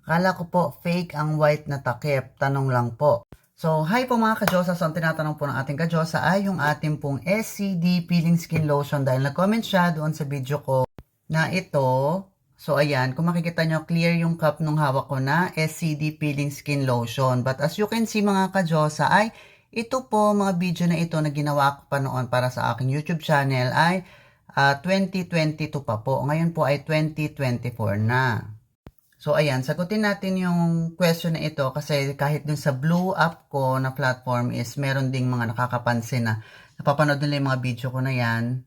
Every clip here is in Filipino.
Akala ko po fake ang white na takip. Tanong lang po. So, hi po mga ka-Diyosa. So, ang tinatanong po ng ating ka-Diyosa ay yung ating pong SCD Peeling Skin Lotion dahil nag-comment siya doon sa video ko na ito. So, ayan. Kung makikita nyo, clear yung cup nung hawak ko na SCD Peeling Skin Lotion. But as you can see mga ka-Diyosa ay ito po mga video na ito na ginawa ko pa noon para sa aking YouTube channel ay 2022 pa po. Ngayon po ay 2024 na. So, ayan, sagutin natin yung question na ito kasi kahit dun sa blue app ko na platform is meron ding mga nakakapansin na napapanood nila yung mga video ko na yan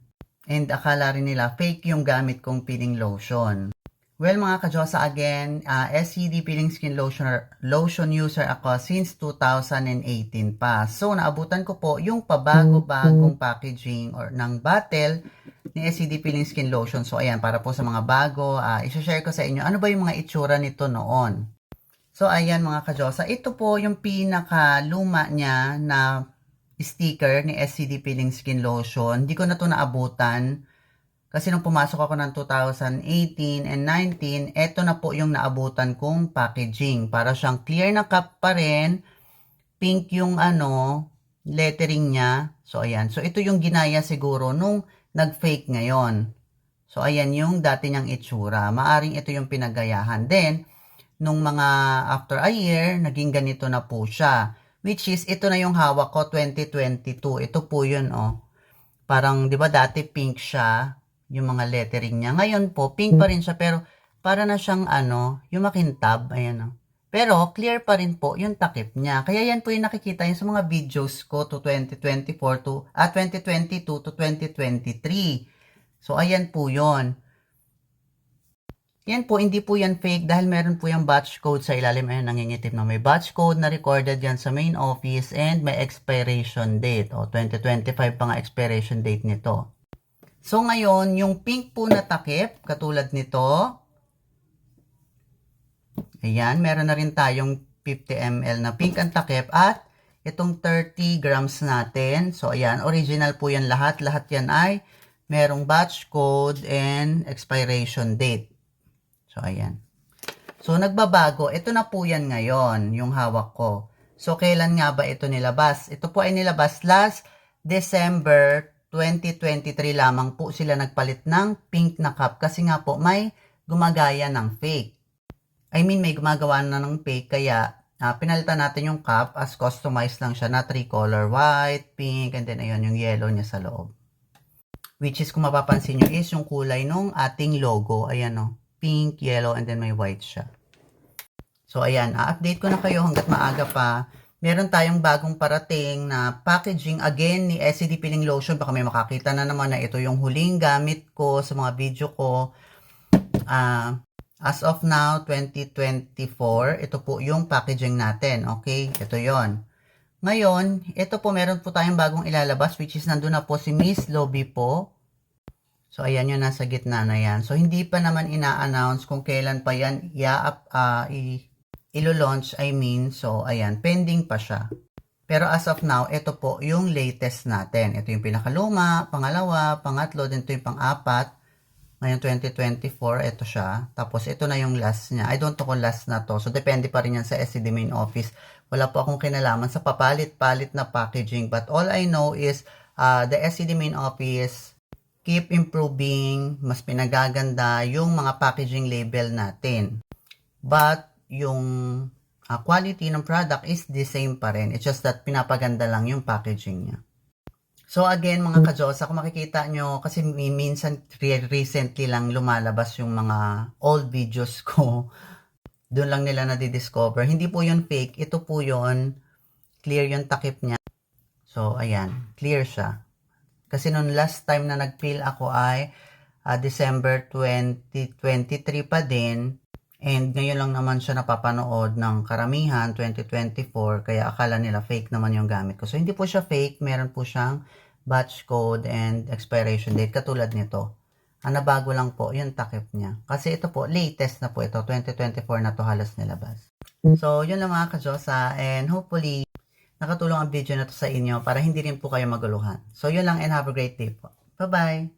and akala rin nila fake yung gamit kong peeling lotion. Well, mga ka-Diyosa, again, SCD Peeling Skin Lotion user ako since 2018 pa. So, naabutan ko po yung pabago-bagong packaging or ng bottle ni SCD Peeling Skin Lotion. So, ayan, para po sa mga bago, isa-share ko sa inyo, ano ba yung mga itsura nito noon. So, ayan mga ka-Diyosa, ito po yung pinaka-luma niya na sticker ni SCD Peeling Skin Lotion. Hindi ko na to naabutan. Kasi nung pumasok ako ng 2018 and 19, eto na po yung naabutan kong packaging. Para siyang clear na cup pa rin. Pink yung lettering niya. So, ayan. So, ito yung ginaya siguro nung nag-fake ngayon. So, ayan yung dati niyang itsura. Maaring ito yung pinagayahan. Then, nung mga after a year, naging ganito na po siya. Which is, ito na yung hawak ko, 2022. Ito po yun, oh. Parang, di ba dati pink siya, yung mga lettering niya. Ngayon po, pink pa rin siya, pero para na siyang yung makintab, ayan o. Pero, clear pa rin po yung takip niya. Kaya yan po yung nakikita yung sa mga videos ko to 2022 to 2023. So, ayan po yon. Yan po, hindi po yan fake dahil meron po yung batch code sa ilalim. Ayun, nangingitip na may batch code na recorded yan sa main office and may expiration date. O, 2025 pa nga expiration date nito. So, ngayon, yung pink po na takip, katulad nito, ayan, meron na rin tayong 50 ml na pink ang takip at itong 30 grams natin. So, ayan, original po yan lahat. Lahat yan ay merong batch code and expiration date. So, ayan. So, nagbabago. Ito na po yan ngayon, yung hawak ko. So, kailan nga ba ito nilabas? Ito po ay nilabas last December 2023 lamang po sila nagpalit ng pink na cup kasi nga po may gumagaya ng fake. I mean, may gumagawa na ng fake kaya pinalitan natin yung cup as customized lang siya na 3-color white, pink, and then ayun yung yellow niya sa loob. Which is kung mapapansin nyo is yung kulay nung ating logo. Ayan o, pink, yellow, and then may white siya. So ayan, update ko na kayo hanggat maaga pa. Meron tayong bagong parating na packaging again ni SCD Peeling Lotion. Baka may makakita na naman na ito yung huling gamit ko sa mga video ko. As of now, 2024, ito po yung packaging natin. Okay, ito yon. Ngayon, ito po meron po tayong bagong ilalabas which is nandun na po si Miss Lobby po. So, ayan yung nasa gitna na yan. So, hindi pa naman ina-announce kung kailan pa yan ilo-launch, I mean. So, ayan, pending pa siya. Pero as of now, ito po yung latest natin. Ito yung pinakaluma, pangalawa, pangatlo, din ito yung pang-apat. Ngayon, 2024, ito siya. Tapos, ito na yung last niya. I don't know kung last na to. So, depende pa rin yan sa SCD main office. Wala po akong kinalaman sa papalit-palit na packaging. But all I know is, the SCD main office keep improving, mas pinagaganda yung mga packaging label natin. But, yung quality ng product is the same pa rin. It's just that pinapaganda lang yung packaging niya. So again, mga ka-Diyosa, kung makikita nyo, kasi minsan recently lang lumalabas yung mga old videos ko. Doon lang nila na-discover. Hindi po yun fake. Ito po yun. Clear yung takip niya. So ayan, clear siya. Kasi nung last time na nag-peel ako ay December 2023 pa din. And ngayon lang naman siya napapanood ng karamihan, 2024, kaya akala nila fake naman yung gamit ko. So, hindi po siya fake, meron po siyang batch code and expiration date, katulad nito. Ang nabago lang po, yung takip niya. Kasi ito po, latest na po ito, 2024 na to halos nilabas. So, yun lang mga ka-Diyosa, and hopefully, nakatulong ang video na to sa inyo para hindi rin po kayo maguluhan. So, yun lang and have a great day po. Bye-bye!